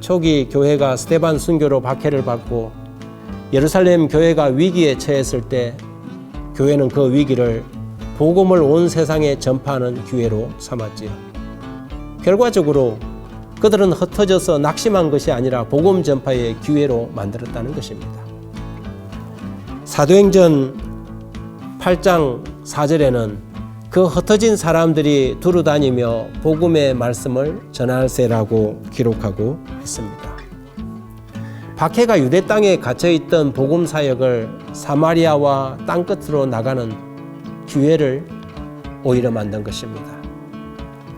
초기 교회가 스데반 순교로 박해를 받고 예루살렘 교회가 위기에 처했을 때 교회는 그 위기를 복음을 온 세상에 전파하는 기회로 삼았지요. 결과적으로 그들은 흩어져서 낙심한 것이 아니라 복음 전파의 기회로 만들었다는 것입니다. 사도행전 8장 4절에는 그 흩어진 사람들이 두루 다니며 복음의 말씀을 전할세라고 기록하고 있습니다. 박해가 유대 땅에 갇혀있던 복음 사역을 사마리아와 땅끝으로 나가는 기회를 오히려 만든 것입니다.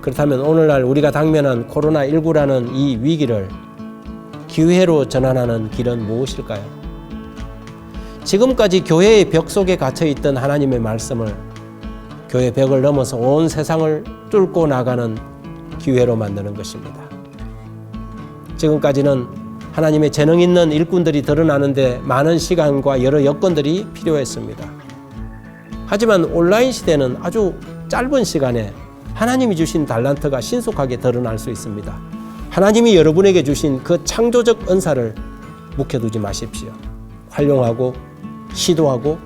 그렇다면 오늘날 우리가 당면한 코로나19라는 이 위기를 기회로 전환하는 길은 무엇일까요? 지금까지 교회의 벽 속에 갇혀있던 하나님의 말씀을 교회 벽을 넘어서 온 세상을 뚫고 나가는 기회로 만드는 것입니다. 지금까지는 하나님의 재능 있는 일꾼들이 드러나는데 많은 시간과 여러 여건들이 필요했습니다. 하지만 온라인 시대는 아주 짧은 시간에 하나님이 주신 달란트가 신속하게 드러날 수 있습니다. 하나님이 여러분에게 주신 그 창조적 은사를 묵혀두지 마십시오. 활용하고 시도하고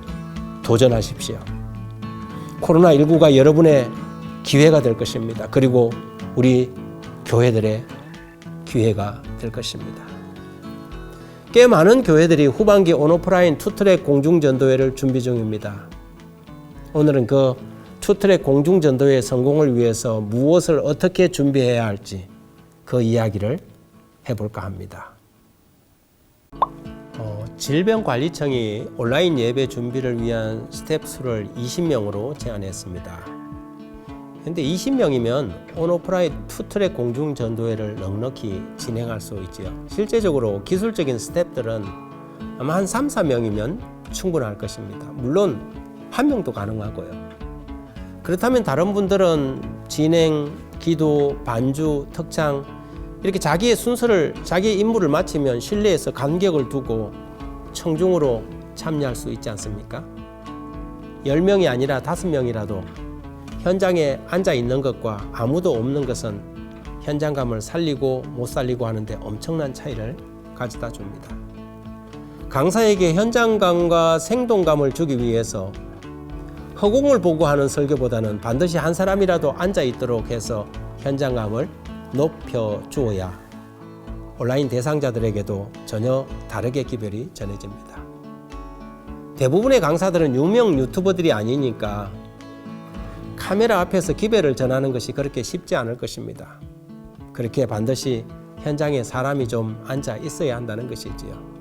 도전하십시오. 코로나19가 여러분의 기회가 될 것입니다. 그리고 우리 교회들의 기회가 될 것입니다. 꽤 많은 교회들이 후반기 온오프라인 투트랙 공중전도회를 준비 중입니다. 오늘은 그 투트랙 공중전도회의 성공을 위해서 무엇을 어떻게 준비해야 할지 그 이야기를 해볼까 합니다. 질병관리청이 온라인 예배 준비를 위한 스텝 수를 20명으로 제한했습니다. 그런데 20명이면 온오프라인 투트랙 공중전도회를 넉넉히 진행할 수 있지요. 실제적으로 기술적인 스텝들은 아마 한 3, 4명이면 충분할 것입니다. 물론 1명도 가능하고요. 그렇다면 다른 분들은 진행, 기도, 반주, 특창 이렇게 자기의 순서를, 자기의 임무를 마치면 실내에서 간격을 두고 청중으로 참여할 수 있지 않습니까? 10명이 아니라 5명이라도 현장에 앉아 있는 것과 아무도 없는 것은 현장감을 살리고 못 살리고 하는데 엄청난 차이를 가져다 줍니다. 강사에게 현장감과 생동감을 주기 위해서 허공을 보고 하는 설교보다는 반드시 한 사람이라도 앉아 있도록 해서 현장감을 높여 주어야 온라인 대상자들에게도 전혀 다르게 기별이 전해집니다. 대부분의 강사들은 유명 유튜버들이 아니니까 카메라 앞에서 기별을 전하는 것이 그렇게 쉽지 않을 것입니다. 그렇게 반드시 현장에 사람이 좀 앉아 있어야 한다는 것이지요.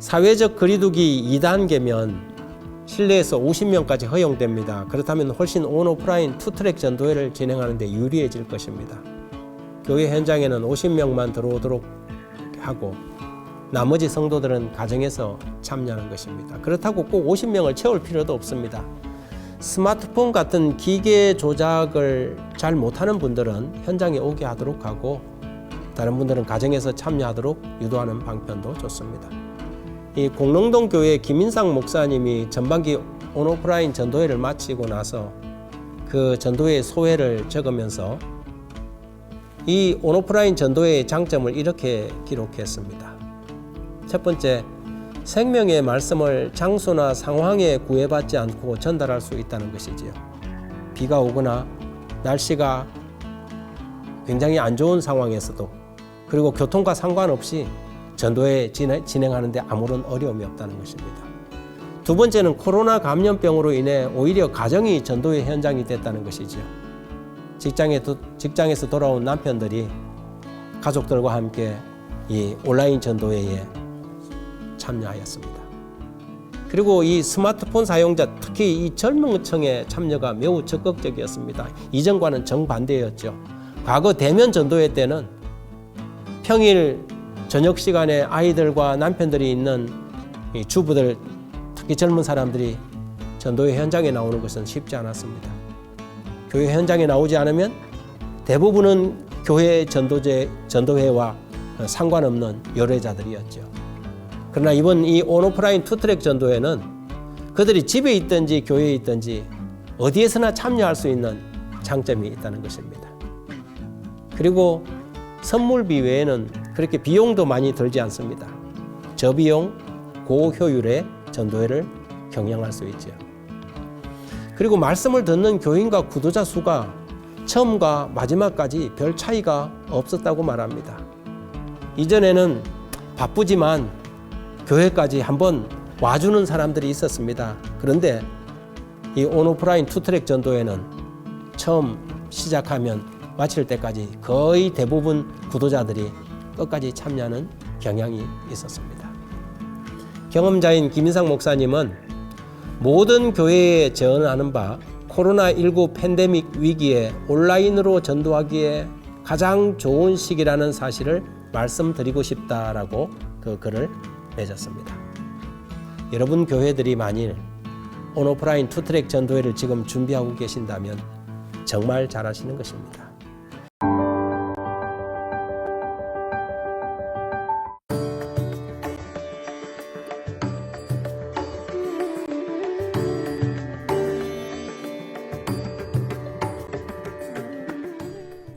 사회적 거리두기 2단계면 실내에서 50명까지 허용됩니다. 그렇다면 훨씬 온오프라인 투트랙 전도회를 진행하는 데 유리해질 것입니다. 교회 현장에는 50명만 들어오도록 하고 나머지 성도들은 가정에서 참여하는 것입니다. 그렇다고 꼭 50명을 채울 필요도 없습니다. 스마트폰 같은 기계 조작을 잘 못하는 분들은 현장에 오게 하도록 하고 다른 분들은 가정에서 참여하도록 유도하는 방편도 좋습니다. 이 공릉동 교회 김인상 목사님이 전반기 온오프라인 전도회를 마치고 나서 그 전도회의 소회를 적으면서 이 온오프라인 전도회의 장점을 이렇게 기록했습니다. 첫 번째, 생명의 말씀을 장소나 상황에 구애받지 않고 전달할 수 있다는 것이지요. 비가 오거나 날씨가 굉장히 안 좋은 상황에서도 그리고 교통과 상관없이 전도회 진행하는 데 아무런 어려움이 없다는 것입니다. 두 번째는 코로나 감염병으로 인해 오히려 가정이 전도회 현장이 됐다는 것이지요. 직장에서 돌아온 남편들이 가족들과 함께 이 온라인 전도회에 참여하였습니다. 그리고 이 스마트폰 사용자, 특히 이 젊은 층의 참여가 매우 적극적이었습니다. 이전과는 정반대였죠. 과거 대면 전도회 때는 평일 저녁 시간에 아이들과 남편들이 있는 이 주부들, 특히 젊은 사람들이 전도회 현장에 나오는 것은 쉽지 않았습니다. 교회 현장에 나오지 않으면 대부분은 교회 전도회와 상관없는 열애자들이었죠. 그러나 이번 이 온오프라인 투트랙 전도회는 그들이 집에 있든지 교회에 있든지 어디에서나 참여할 수 있는 장점이 있다는 것입니다. 그리고 선물비 외에는 그렇게 비용도 많이 들지 않습니다. 저비용, 고효율의 전도회를 경영할 수 있죠. 그리고 말씀을 듣는 교인과 구도자 수가 처음과 마지막까지 별 차이가 없었다고 말합니다. 이전에는 바쁘지만 교회까지 한번 와주는 사람들이 있었습니다. 그런데 이 온오프라인 투트랙 전도회는 처음 시작하면 마칠 때까지 거의 대부분 구도자들이 끝까지 참여하는 경향이 있었습니다. 경험자인 김인상 목사님은 모든 교회에 제언하는 바 코로나19 팬데믹 위기에 온라인으로 전도하기에 가장 좋은 시기라는 사실을 말씀드리고 싶다라고 그 글을 맺었습니다. 여러분 교회들이 만일 온오프라인 투트랙 전도회를 지금 준비하고 계신다면 정말 잘하시는 것입니다.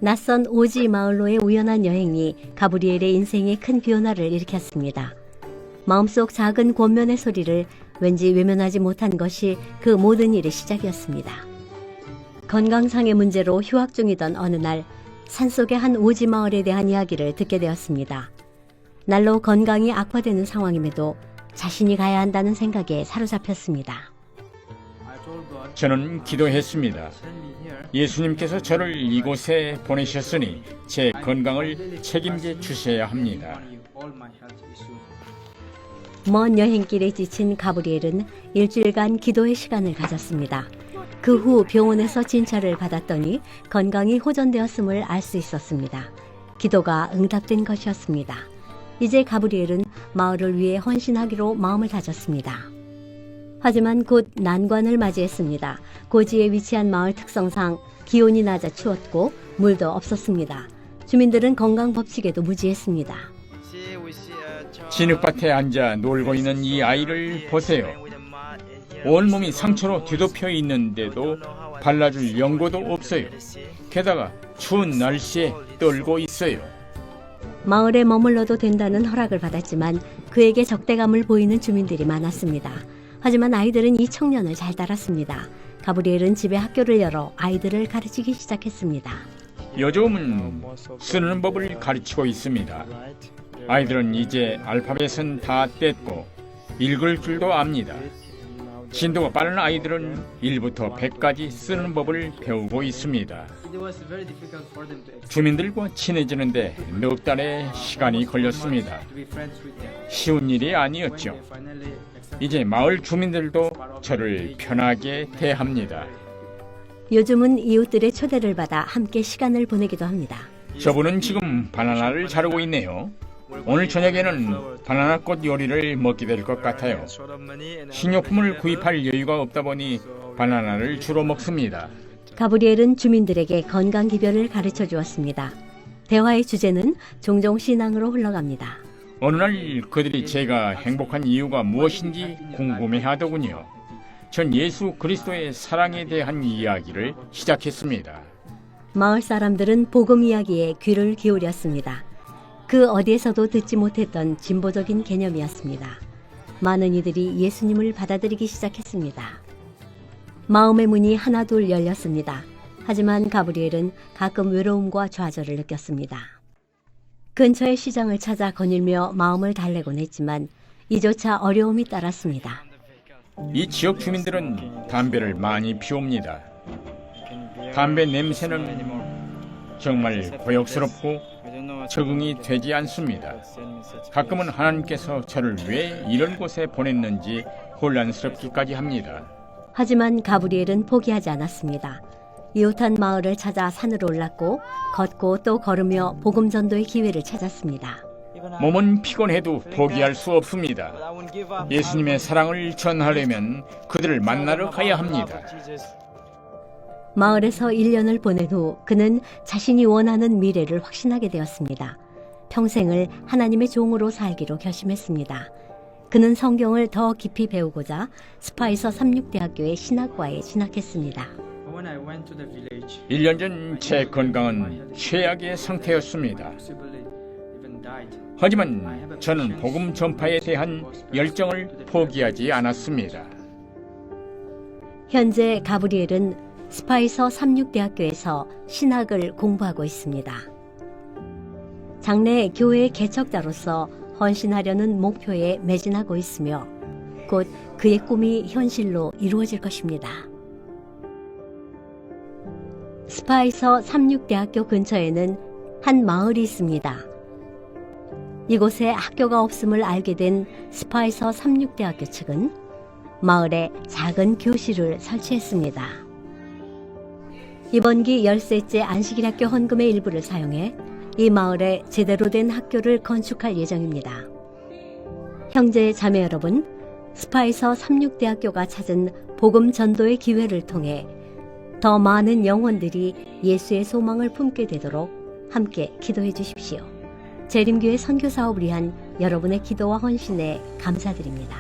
낯선 오지 마을로의 우연한 여행이 가브리엘의 인생에 큰 변화를 일으켰습니다. 마음속 작은 권면의 소리를 왠지 외면하지 못한 것이 그 모든 일의 시작이었습니다. 건강상의 문제로 휴학 중이던 어느 날 산속의 한 오지 마을에 대한 이야기를 듣게 되었습니다. 날로 건강이 악화되는 상황임에도 자신이 가야 한다는 생각에 사로잡혔습니다. 저는 기도했습니다. 예수님께서 저를 이곳에 보내셨으니 제 건강을 책임져 주셔야 합니다. 먼 여행길에 지친 가브리엘은 일주일간 기도의 시간을 가졌습니다. 그 후 병원에서 진찰을 받았더니 건강이 호전되었음을 알 수 있었습니다. 기도가 응답된 것이었습니다. 이제 가브리엘은 마을을 위해 헌신하기로 마음을 다졌습니다. 하지만 곧 난관을 맞이했습니다. 고지에 위치한 마을 특성상 기온이 낮아 추웠고 물도 없었습니다. 주민들은 건강 법칙에도 무지했습니다. 진흙밭에 앉아 놀고 있는 이 아이를 보세요. 온몸이 상처로 뒤덮여 있는데도 발라줄 연고도 없어요. 게다가 추운 날씨에 떨고 있어요. 마을에 머물러도 된다는 허락을 받았지만 그에게 적대감을 보이는 주민들이 많았습니다. 하지만 아이들은 이 청년을 잘 따랐습니다. 가브리엘은 집에 학교를 열어 아이들을 가르치기 시작했습니다. 요즘은 쓰는 법을 가르치고 있습니다. 아이들은 이제 알파벳은 다 뗐고 읽을 줄도 압니다. 진도가 빠른 아이들은 1부터 100까지 쓰는 법을 배우고 있습니다. 주민들과 친해지는데 넉 달의 시간이 걸렸습니다. 쉬운 일이 아니었죠. 이제 마을 주민들도 저를 편하게 대합니다. 요즘은 이웃들의 초대를 받아 함께 시간을 보내기도 합니다. 저분은 지금 바나나를 자르고 있네요. 오늘 저녁에는 바나나 꽃 요리를 먹게 될 것 같아요. 식료품을 구입할 여유가 없다 보니 바나나를 주로 먹습니다. 가브리엘은 주민들에게 건강 기별을 가르쳐 주었습니다. 대화의 주제는 종종 신앙으로 흘러갑니다. 어느 날 그들이 제가 행복한 이유가 무엇인지 궁금해하더군요. 전 예수 그리스도의 사랑에 대한 이야기를 시작했습니다. 마을 사람들은 복음 이야기에 귀를 기울였습니다. 그 어디에서도 듣지 못했던 진보적인 개념이었습니다. 많은 이들이 예수님을 받아들이기 시작했습니다. 마음의 문이 하나둘 열렸습니다. 하지만 가브리엘은 가끔 외로움과 좌절을 느꼈습니다. 근처의 시장을 찾아 거닐며 마음을 달래곤 했지만 이조차 어려움이 따랐습니다. 이 지역 주민들은 담배를 많이 피웁니다. 담배 냄새는 정말 고역스럽고 적응이 되지 않습니다. 가끔은 하나님께서 저를 왜 이런 곳에 보냈는지 혼란스럽기까지 합니다. 하지만 가브리엘은 포기하지 않았습니다. 이웃한 마을을 찾아 산으로 올랐고 걷고 또 걸으며 복음 전도의 기회를 찾았습니다. 몸은 피곤해도 포기할 수 없습니다. 예수님의 사랑을 전하려면 그들을 만나러 가야 합니다. 마을에서 1년을 보낸 후 그는 자신이 원하는 미래를 확신하게 되었습니다. 평생을 하나님의 종으로 살기로 결심했습니다. 그는 성경을 더 깊이 배우고자 스파이서 삼육대학교의 신학과에 진학했습니다. 1년 전 제 건강은 최악의 상태였습니다. 하지만 저는 복음 전파에 대한 열정을 포기하지 않았습니다. 현재 가브리엘은 스파이서 삼육대학교에서 신학을 공부하고 있습니다. 장래 교회의 개척자로서 헌신하려는 목표에 매진하고 있으며 곧 그의 꿈이 현실로 이루어질 것입니다. 스파이서 삼육대학교 근처에는 한 마을이 있습니다. 이곳에 학교가 없음을 알게 된 스파이서 삼육대학교 측은 마을에 작은 교실을 설치했습니다. 이번 기 13째 안식일학교 헌금의 일부를 사용해 이 마을에 제대로 된 학교를 건축할 예정입니다. 형제 자매 여러분, 스파이서 삼육대학교가 찾은 복음 전도의 기회를 통해 더 많은 영혼들이 예수의 소망을 품게 되도록 함께 기도해 주십시오. 재림교회 선교 사업을 위한 여러분의 기도와 헌신에 감사드립니다.